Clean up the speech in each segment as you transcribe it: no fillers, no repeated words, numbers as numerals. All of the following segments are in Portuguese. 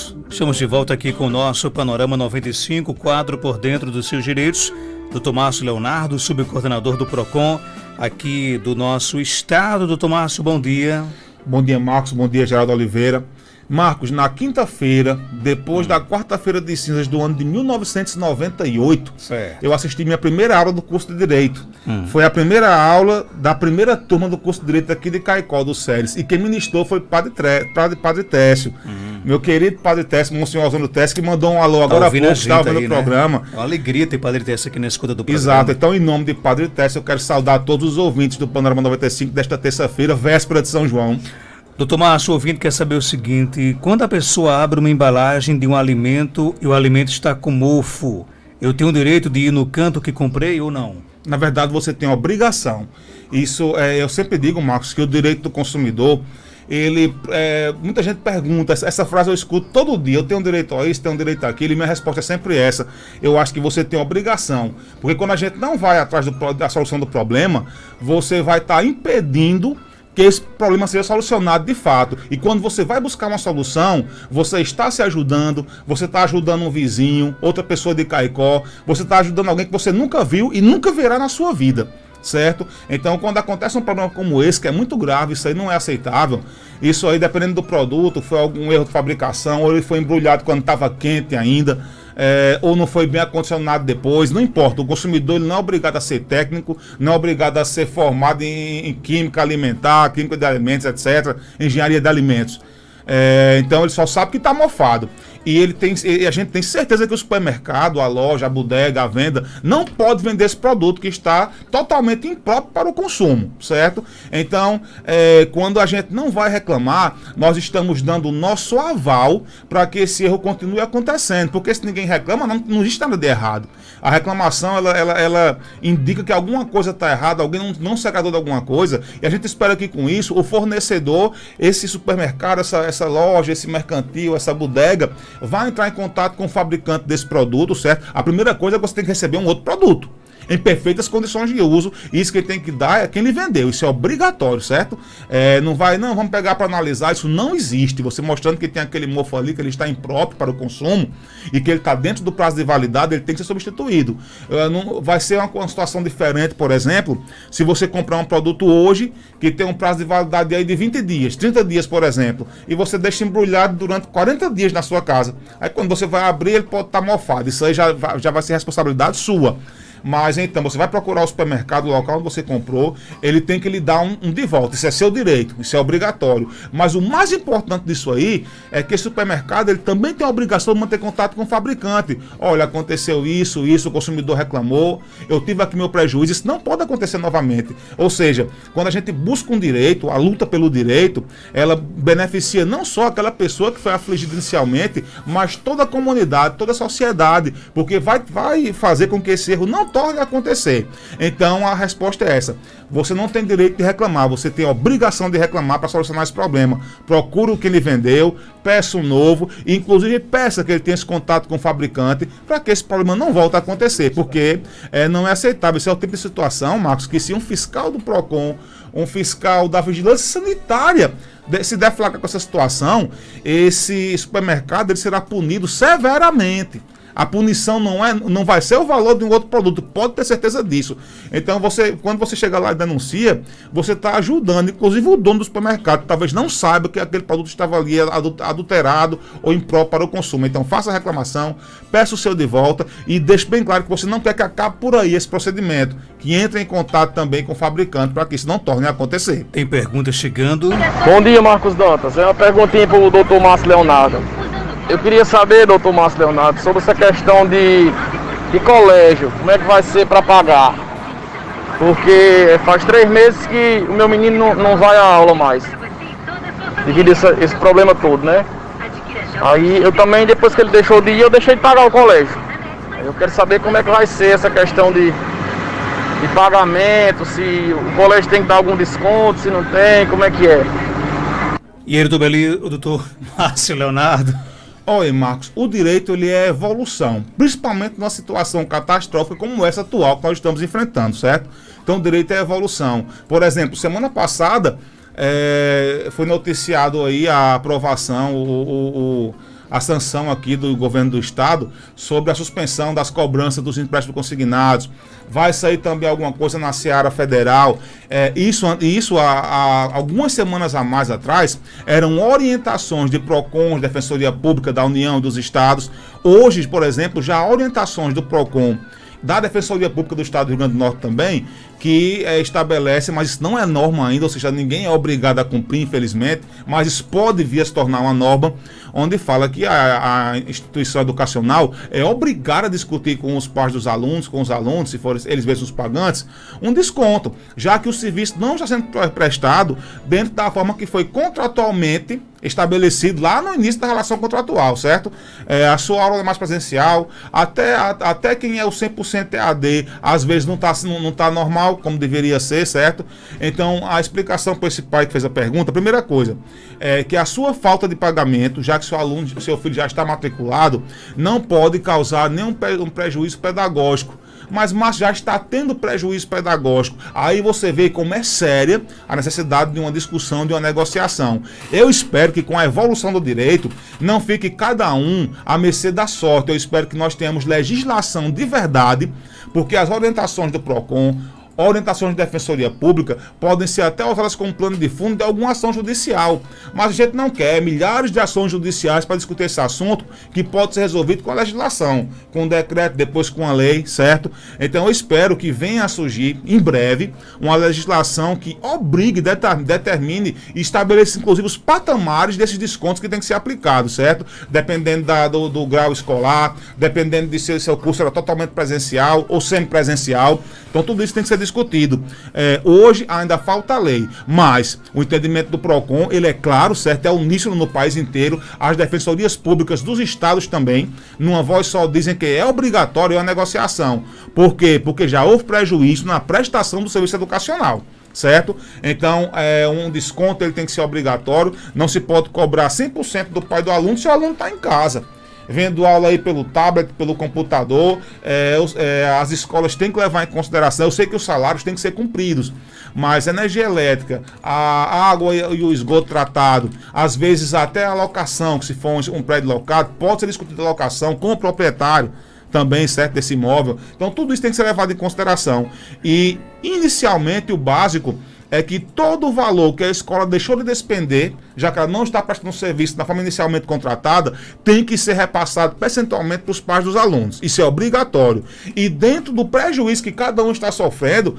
Marcos. Estamos de volta aqui com o nosso Panorama 95, quadro Por Dentro dos Seus Direitos. Dr. Márcio Leonardo, subcoordenador do PROCON, aqui do nosso estado. Dr. Márcio, bom dia. Bom dia, Marcos. Bom dia, Geraldo Oliveira. Marcos, na quinta-feira, depois da quarta-feira de cinzas do ano de 1998, eu assisti minha primeira aula do curso de Direito. Foi a primeira aula da primeira turma do curso de Direito aqui de Caicó, do Séries. E quem ministrou foi Padre Técio. Meu querido Padre Técio, Monsenhor Oswaldo Técio, que mandou um alô agora há pouco, estava no programa. É uma alegria ter Padre Técio aqui na escuta do programa. Exato. Então, em nome de Padre Técio, eu quero saudar todos os ouvintes do Panorama 95 desta terça-feira, véspera de São João. Doutor Márcio, o ouvinte quer saber o seguinte: quando a pessoa abre uma embalagem de um alimento e o alimento está com mofo, eu tenho o direito de ir no canto que comprei ou não? Na verdade, você tem a obrigação. Isso, eu sempre digo, Marcos, que o direito do consumidor, muita gente pergunta, essa frase eu escuto todo dia: eu tenho direito a isso, tenho direito àquilo, e minha resposta é sempre essa: eu acho que você tem obrigação, porque quando a gente não vai atrás da solução do problema, você vai estar impedindo que esse problema seja solucionado de fato. E quando você vai buscar uma solução, você está se ajudando, você está ajudando um vizinho, outra pessoa de Caicó, você está ajudando alguém que você nunca viu e nunca verá na sua vida, certo? Então, quando acontece um problema como esse, que é muito grave, isso aí não é aceitável. Isso aí, dependendo do produto, foi algum erro de fabricação, ou ele foi embrulhado quando estava quente ainda, ou não foi bem acondicionado depois, não importa. O consumidor ele não é obrigado a ser técnico, não é obrigado a ser formado em química alimentar, química de alimentos, etc., engenharia de alimentos. Então ele só sabe que está mofado. E a gente tem certeza que o supermercado, a loja, a bodega, a venda, não pode vender esse produto que está totalmente impróprio para o consumo, certo? Então, quando a gente não vai reclamar, nós estamos dando o nosso aval para que esse erro continue acontecendo, porque se ninguém reclama, não existe nada de errado. A reclamação, ela indica que alguma coisa está errada, alguém não se agradou de alguma coisa, e a gente espera que com isso, o fornecedor, esse supermercado, essa loja, esse mercantil, essa bodega, vai entrar em contato com o fabricante desse produto, certo? A primeira coisa é que você tem que receber um outro produto em perfeitas condições de uso. Isso que ele tem que dar é quem lhe vendeu. Isso é obrigatório, certo? Vamos pegar para analisar. Isso não existe. Você mostrando que tem aquele mofo ali, que ele está impróprio para o consumo e que ele está dentro do prazo de validade, ele tem que ser substituído. Vai ser uma situação diferente, por exemplo, se você comprar um produto hoje que tem um prazo de validade aí de 20 dias, 30 dias, por exemplo, e você deixa embrulhado durante 40 dias na sua casa. Aí quando você vai abrir, ele pode estar mofado. Isso aí já vai ser responsabilidade sua. Mas então, você vai procurar o supermercado, o local onde você comprou, ele tem que lhe dar um de volta. Isso é seu direito, isso é obrigatório. Mas o mais importante disso aí é que esse supermercado ele também tem a obrigação de manter contato com o fabricante. Olha, aconteceu isso, o consumidor reclamou, eu tive aqui meu prejuízo, isso não pode acontecer novamente. Ou seja, quando a gente busca um direito, a luta pelo direito, ela beneficia não só aquela pessoa que foi afligida inicialmente, mas toda a comunidade, toda a sociedade, porque vai fazer com que esse erro não torne a acontecer. Então a resposta é essa: você não tem direito de reclamar, você tem a obrigação de reclamar para solucionar esse problema. Procure o que ele vendeu, peça um novo, e inclusive peça que ele tenha esse contato com o fabricante para que esse problema não volte a acontecer, porque não é aceitável. Isso é o tipo de situação, Marcos, que se um fiscal do PROCON, um fiscal da Vigilância Sanitária se deflagrar com essa situação, esse supermercado ele será punido severamente. A punição não vai ser o valor de um outro produto, pode ter certeza disso. Então, quando você chega lá e denuncia, você está ajudando, inclusive o dono do supermercado, que talvez não saiba que aquele produto estava ali adulterado ou impróprio para o consumo. Então, faça a reclamação, peça o seu de volta e deixe bem claro que você não quer que acabe por aí esse procedimento, que entre em contato também com o fabricante para que isso não torne a acontecer. Tem pergunta chegando. Bom dia, Marcos Dantas. É uma perguntinha para o doutor Márcio Leonardo. Eu queria saber, doutor Márcio Leonardo, sobre essa questão de colégio, como é que vai ser para pagar? Porque faz 3 meses que o meu menino não vai à aula mais, devido a esse problema todo, né? Aí eu também, depois que ele deixou de ir, eu deixei de pagar o colégio. Eu quero saber como é que vai ser essa questão de pagamento, se o colégio tem que dar algum desconto, se não tem, como é que é? E aí, o doutor Márcio Leonardo? Oi, Marcos, o direito ele é evolução, principalmente numa situação catastrófica como essa atual que nós estamos enfrentando, certo? Então o direito é evolução. Por exemplo, semana passada foi noticiado aí a aprovação, a sanção aqui do governo do estado sobre a suspensão das cobranças dos empréstimos consignados. Vai sair também alguma coisa na seara federal. Isso há algumas semanas a mais atrás eram orientações de PROCON, Defensoria Pública da União e dos Estados. Hoje, por exemplo, já há orientações do PROCON, da Defensoria Pública do Estado do Rio Grande do Norte também, que estabelece, mas isso não é norma ainda, ou seja, ninguém é obrigado a cumprir, infelizmente, mas isso pode vir a se tornar uma norma, onde fala que a instituição educacional é obrigada a discutir com os pais dos alunos, com os alunos, se forem eles mesmos os pagantes, um desconto, já que o serviço não está sendo prestado dentro da forma que foi contratualmente estabelecido lá no início da relação contratual, certo? A sua aula é mais presencial, até quem é o 100% EAD, às vezes não tá normal, como deveria ser, certo? Então, a explicação para esse pai que fez a pergunta, a primeira coisa, é que a sua falta de pagamento, já que seu filho já está matriculado, não pode causar nenhum prejuízo pedagógico. Mas já está tendo prejuízo pedagógico. Aí você vê como é séria a necessidade de uma discussão, de uma negociação. Eu espero que com a evolução do direito não fique cada um à mercê da sorte. Eu espero que nós tenhamos legislação de verdade, porque as orientações do PROCON, orientações de Defensoria Pública podem ser até usadas como plano de fundo de alguma ação judicial. Mas a gente não quer milhares de ações judiciais para discutir esse assunto que pode ser resolvido com a legislação, com um decreto, depois com a lei, certo? Então eu espero que venha a surgir em breve uma legislação que obrigue, determine e estabeleça inclusive os patamares desses descontos que tem que ser aplicados, certo? Dependendo do grau escolar, dependendo de se o seu curso era totalmente presencial ou semipresencial. Então tudo isso tem que ser discutido. Hoje ainda falta lei, mas o entendimento do PROCON, ele é claro, certo? É uníssono no país inteiro. As defensorias públicas dos estados também, numa voz só, dizem que é obrigatório a negociação. Por quê? Porque já houve prejuízo na prestação do serviço educacional. Certo? Então, um desconto ele tem que ser obrigatório. Não se pode cobrar 100% do pai do aluno se o aluno está em casa. Vendo aula aí pelo tablet, pelo computador, as escolas têm que levar em consideração. Eu sei que os salários têm que ser cumpridos, mas a energia elétrica, a água e o esgoto tratado, às vezes até a locação, que se for um prédio locado, pode ser discutida a locação com o proprietário também, certo, desse imóvel. Então tudo isso tem que ser levado em consideração. E inicialmente o básico é que todo o valor que a escola deixou de despender, já que ela não está prestando serviço da forma inicialmente contratada, tem que ser repassado percentualmente para os pais dos alunos. Isso é obrigatório. E dentro do prejuízo que cada um está sofrendo,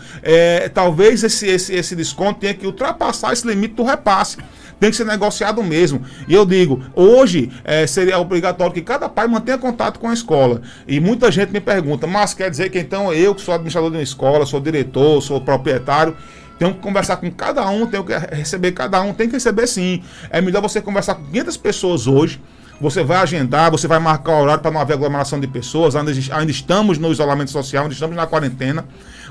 talvez esse desconto tenha que ultrapassar esse limite do repasse. Tem que ser negociado mesmo. E eu digo, hoje seria obrigatório que cada pai mantenha contato com a escola. E muita gente me pergunta, mas quer dizer que então eu, que sou administrador de uma escola, sou diretor, sou proprietário, tenho que conversar com cada um, tenho que receber cada um, tem que receber sim. É melhor você conversar com 500 pessoas hoje, você vai agendar, você vai marcar o horário para não haver aglomeração de pessoas, ainda estamos no isolamento social, ainda estamos na quarentena,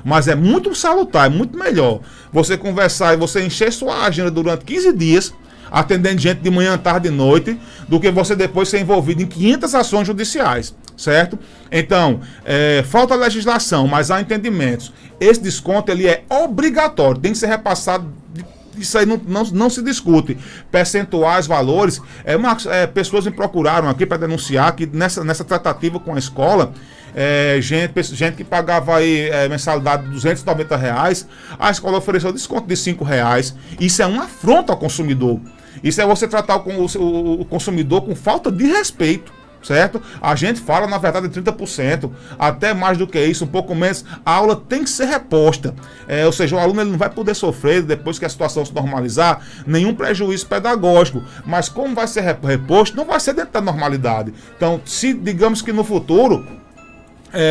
mas é muito salutar, é muito melhor você conversar e você encher sua agenda durante 15 dias, atendendo gente de manhã, tarde e noite, do que você depois ser envolvido em 500 ações judiciais, certo? Então, falta legislação, mas há entendimentos. Esse desconto ele é obrigatório, tem que ser repassado. Isso aí não se discute. Percentuais, valores. Marcos, pessoas me procuraram aqui para denunciar que nessa tratativa com a escola, gente que pagava aí mensalidade de R$290, a escola ofereceu desconto de R$5. Isso é uma afronta ao consumidor. Isso é você tratar o consumidor com falta de respeito. Certo? A gente fala, na verdade, de 30%, até mais do que isso, um pouco menos. A aula tem que ser reposta. Ou seja, o aluno ele não vai poder sofrer, depois que a situação se normalizar, nenhum prejuízo pedagógico. Mas como vai ser reposto, não vai ser dentro da normalidade. Então, se digamos que no futuro,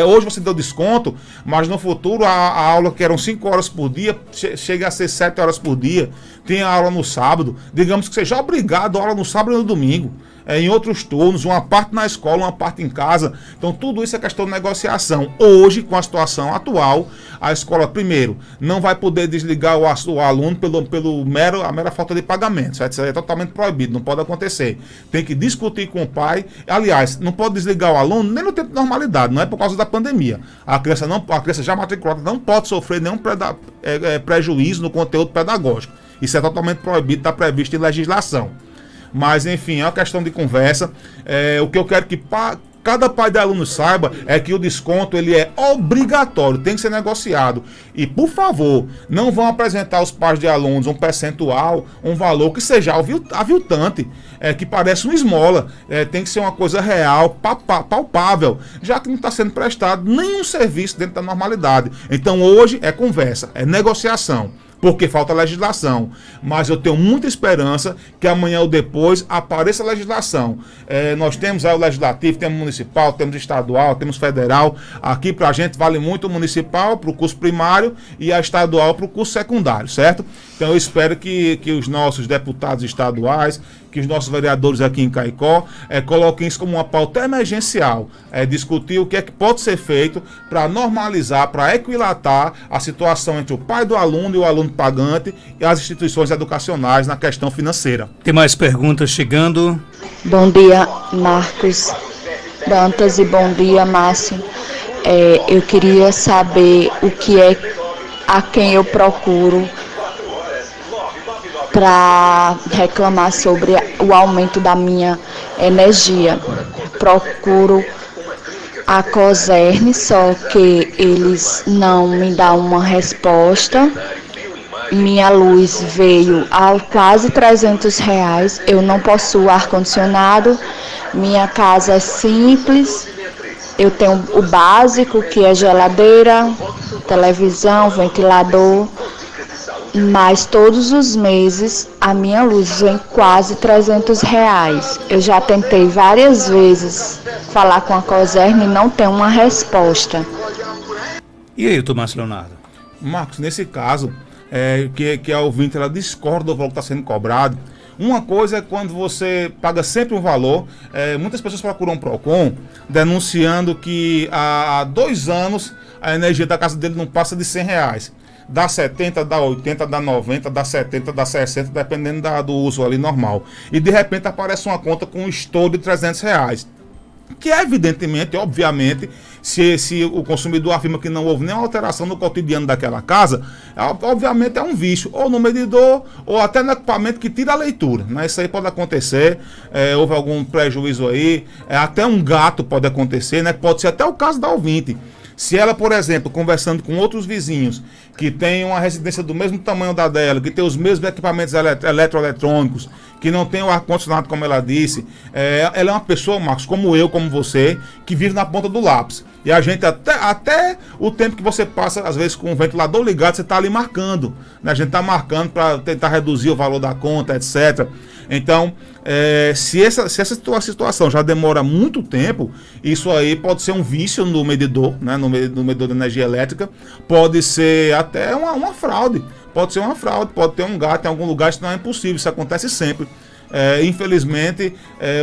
hoje você deu desconto, mas no futuro a aula que eram 5 horas por dia chega a ser 7 horas por dia, tem a aula no sábado, digamos que seja obrigado a aula no sábado e no domingo, em outros turnos, uma parte na escola, uma parte em casa. Então tudo isso é questão de negociação. Hoje, com a situação atual, a escola, primeiro, não vai poder desligar o aluno a mera falta de pagamento, certo? Isso é totalmente proibido, não pode acontecer. Tem que discutir com o pai. Aliás, não pode desligar o aluno nem no tempo de normalidade, não é por causa da pandemia. A criança já matriculada não pode sofrer nenhum prejuízo no conteúdo pedagógico. Isso é totalmente proibido, está previsto em legislação. Mas, enfim, é uma questão de conversa. O que eu quero que cada pai de aluno saiba é que o desconto ele é obrigatório, tem que ser negociado. E, por favor, não vão apresentar aos pais de alunos um percentual, um valor que seja aviltante, que parece uma esmola. Tem que ser uma coisa real, palpável, já que não está sendo prestado nenhum serviço dentro da normalidade. Então, hoje é conversa, é negociação, porque falta legislação. Mas eu tenho muita esperança que amanhã ou depois apareça a legislação. Nós temos aí o legislativo, temos municipal, temos estadual, temos federal. Aqui pra gente vale muito o municipal para o curso primário e a estadual para o curso secundário, certo? Então eu espero que os nossos deputados estaduais, que os nossos vereadores aqui em Caicó coloquem isso como uma pauta emergencial, discutir o que é que pode ser feito para normalizar, para equilatar a situação entre o pai do aluno e o aluno pagante e as instituições educacionais na questão financeira. Tem mais perguntas chegando? Bom dia, Marcos Dantas, e bom dia, Márcio. Eu queria saber o que é a quem eu procuro para reclamar sobre o aumento da minha energia. Procuro a COSERN, só que eles não me dão uma resposta. Minha luz veio a quase R$300, eu não possuo ar-condicionado, minha casa é simples, eu tenho o básico, que é geladeira, televisão, ventilador, mas todos os meses a minha luz vem quase R$300. Eu já tentei várias vezes falar com a COSERN e não tenho uma resposta. E aí, Tomás Leonardo? Marcos, nesse caso, que a ouvinte ela discorda do valor que está sendo cobrado. Uma coisa é quando você paga sempre um valor. Muitas pessoas procuram o PROCON denunciando que há 2 anos a energia da casa dele não passa de R$100. Dá 70, dá 80, dá 90, dá 70, dá 60, dependendo do uso ali normal. E de repente aparece uma conta com um estouro de R$300. Que evidentemente, obviamente, se o consumidor afirma que não houve nenhuma alteração no cotidiano daquela casa, obviamente é um vício, ou no medidor, ou até no equipamento que tira a leitura, né? Isso aí pode acontecer, houve algum prejuízo aí, até um gato pode acontecer, né? Pode ser até o caso da ouvinte. Se ela, por exemplo, conversando com outros vizinhos que tem uma residência do mesmo tamanho da dela, que tem os mesmos equipamentos eletroeletrônicos, que não tem o ar-condicionado, como ela disse, ela é uma pessoa, Marcos, como eu, como você, que vive na ponta do lápis. E a gente, até o tempo que você passa, às vezes, com o ventilador ligado, você está ali marcando, né? A gente está marcando para tentar reduzir o valor da conta, etc. Então, se essa situação já demora muito tempo, isso aí pode ser um vício no medidor, né? no medidor de energia elétrica, pode ser até uma fraude. Pode ser uma fraude, pode ter um gato em algum lugar, isso não é impossível, isso acontece sempre. Infelizmente,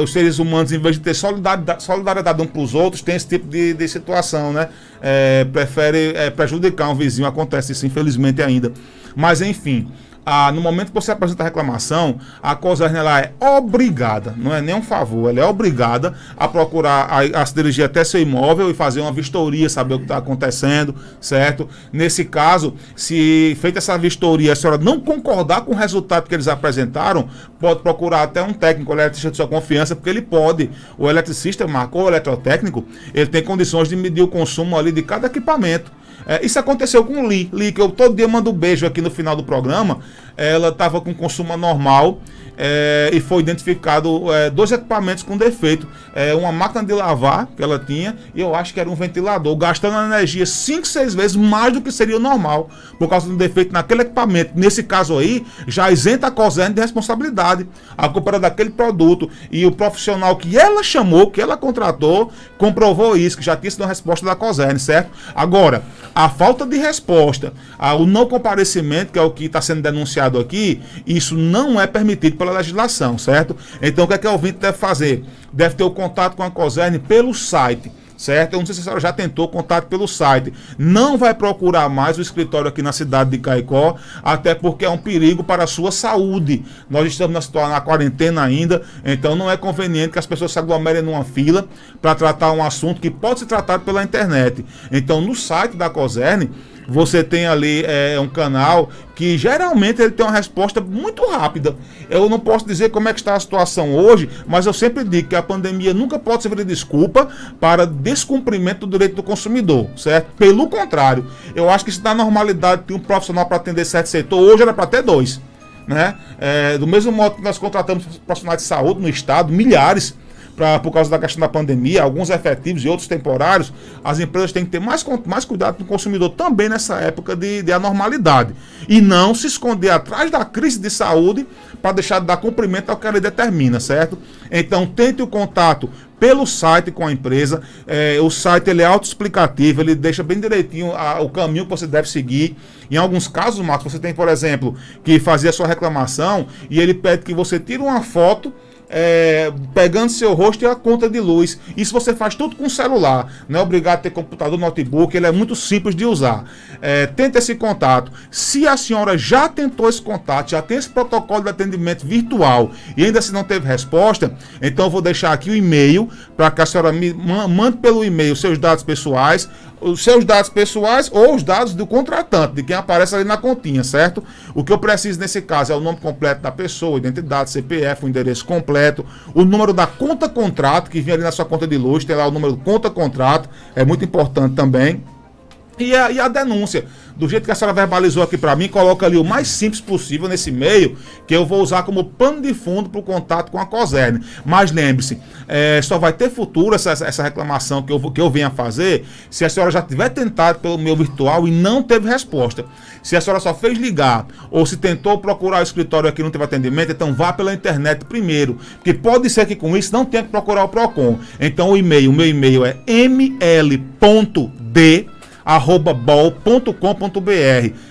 os seres humanos, em vez de ter solidariedade uns para os outros, tem esse tipo de situação, né? Prefere prejudicar um vizinho, acontece isso, infelizmente, ainda. Mas, enfim, no momento que você apresenta a reclamação, a COSERN ela é obrigada, não é nem um favor, ela é obrigada a procurar, a se dirigir até seu imóvel e fazer uma vistoria, saber o que está acontecendo, certo? Nesse caso, se feita essa vistoria, a senhora não concordar com o resultado que eles apresentaram, pode procurar até um técnico, o eletricista de sua confiança, porque ele pode, o eletricista, Marco, ou o eletrotécnico, ele tem condições de medir o consumo ali de cada equipamento. Isso aconteceu com Li, que eu todo dia mando um beijo aqui no final do programa. Ela estava com consumo anormal e foi identificado 2 equipamentos com defeito. Uma máquina de lavar que ela tinha e eu acho que era um ventilador, gastando energia 5, 6 vezes mais do que seria o normal, por causa do defeito naquele equipamento. Nesse caso aí, já isenta a COSERN de responsabilidade. A culpa era daquele produto e o profissional que ela chamou, que ela contratou, comprovou isso, que já tinha sido uma resposta da COSERN, certo? Agora, a falta de resposta, o não comparecimento, que é o que está sendo denunciado aqui, isso não é permitido pela legislação, certo? Então o que é que o ouvinte deve fazer? Deve ter o contato com a COSERN pelo site, certo? Eu não sei se a senhora já tentou contato pelo site. Não vai procurar mais o escritório aqui na cidade de Caicó, até porque é um perigo para a sua saúde. Nós estamos na quarentena ainda, então não é conveniente que as pessoas se aglomerem numa fila para tratar um assunto que pode ser tratado pela internet. Então no site da COSERN, você tem ali um canal que geralmente ele tem uma resposta muito rápida. Eu não posso dizer como é que está a situação hoje, mas eu sempre digo que a pandemia nunca pode servir de desculpa para descumprimento do direito do consumidor, certo? Pelo contrário, eu acho que se na normalidade tem um profissional para atender certo setor, hoje era para ter 2, né? Do mesmo modo que nós contratamos profissionais de saúde no estado, milhares, por causa da questão da pandemia, alguns efetivos e outros temporários, as empresas têm que ter mais cuidado com o consumidor também nessa época de anormalidade. E não se esconder atrás da crise de saúde para deixar de dar cumprimento ao que a lei determina, certo? Então, tente o contato pelo site com a empresa. O site ele é autoexplicativo, ele deixa bem direitinho o caminho que você deve seguir. Em alguns casos, Marcos, você tem, por exemplo, que fazer a sua reclamação e ele pede que você tire uma foto pegando seu rosto e a conta de luz. Isso você faz tudo com o celular, não é obrigado a ter computador, notebook, ele é muito simples de usar. Tenta esse contato. Se a senhora já tentou esse contato, já tem esse protocolo de atendimento virtual e ainda assim não teve resposta, então eu vou deixar aqui o e-mail para que a senhora me mande pelo e-mail seus dados pessoais, ou os dados do contratante, de quem aparece ali na continha, certo? O que eu preciso nesse caso é o nome completo da pessoa, identidade, CPF, o endereço completo, o número da conta contrato, que vem ali na sua conta de luz, tem lá o número do conta contrato, é muito importante também. E a denúncia, do jeito que a senhora verbalizou aqui para mim, coloca ali o mais simples possível nesse e-mail, que eu vou usar como pano de fundo para o contato com a COSERN. Mas lembre-se, só vai ter futuro essa reclamação que eu venha fazer se a senhora já tiver tentado pelo meu virtual e não teve resposta. Se a senhora só fez ligar, ou se tentou procurar o escritório aqui e não teve atendimento, então vá pela internet primeiro, porque pode ser que com isso não tenha que procurar o PROCON. Então o meu e-mail é ml.d@bol.com.br.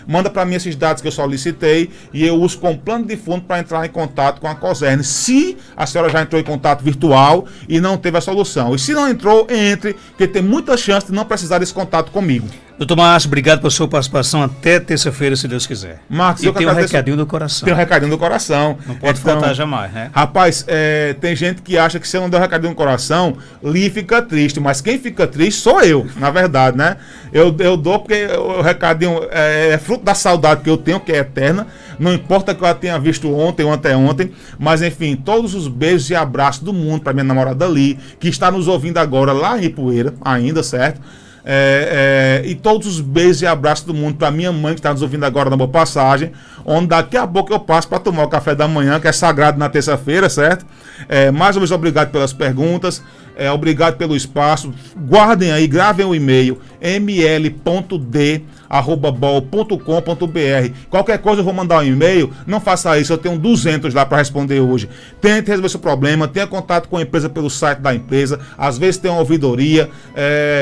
Manda para mim esses dados que eu solicitei e eu uso como plano de fundo para entrar em contato com a COSERN. Se a senhora já entrou em contato virtual e não teve a solução. E se não entrou, entre, porque tem muita chance de não precisar desse contato comigo. Doutor Márcio, obrigado pela sua participação. Até terça-feira, se Deus quiser. Marcos, e tem um recadinho do coração. Tem um recadinho do coração. Não pode faltar jamais, né? Rapaz, tem gente que acha que se eu não der o recadinho do coração, Li fica triste. Mas quem fica triste sou eu, na verdade, né? Eu dou porque o recadinho é fruto da saudade que eu tenho, que é eterna. Não importa que eu a tenha visto ontem ou anteontem. Mas, enfim, todos os beijos e abraços do mundo para minha namorada Li, que está nos ouvindo agora lá em Ipueira, ainda, certo? E todos os beijos e abraços do mundo para minha mãe que está nos ouvindo agora na Boa Passagem, onde daqui a pouco eu passo para tomar o café da manhã, que é sagrado na terça-feira, certo? Mais uma vez, obrigado pelas perguntas, obrigado pelo espaço. Guardem aí, gravem o e-mail ml.d@bol.com.br. Qualquer coisa eu vou mandar um e-mail. Não faça isso, eu tenho 200 lá para responder hoje. Tente resolver seu problema, tenha contato com a empresa pelo site da empresa. Às vezes tem uma ouvidoria.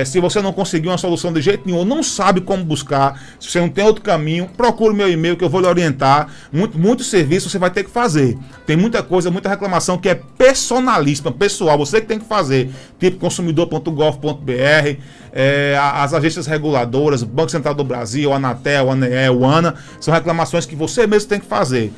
Se você não conseguir uma solução de jeito nenhum, não sabe como buscar, se você não tem outro caminho, procure o meu e-mail que eu vou lhe orientar. Muito serviço você vai ter que fazer. Tem muita coisa, muita reclamação que é personalíssima, pessoal, você que tem que fazer, tipo consumidor.gov.br, as agências reguladoras, Banco Central do Brasil, Anatel, ANEEL, ANA, são reclamações que você mesmo tem que fazer.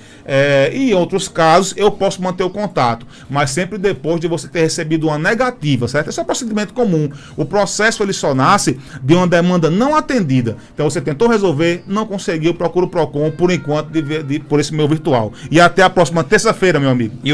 E em outros casos, eu posso manter o contato, mas sempre depois de você ter recebido uma negativa, certo? Esse é um procedimento comum. O processo ele só nasce de uma demanda não atendida. Então você tentou resolver, não conseguiu, procura o PROCON, por enquanto, por esse meu virtual. E até a próxima terça-feira, meu amigo.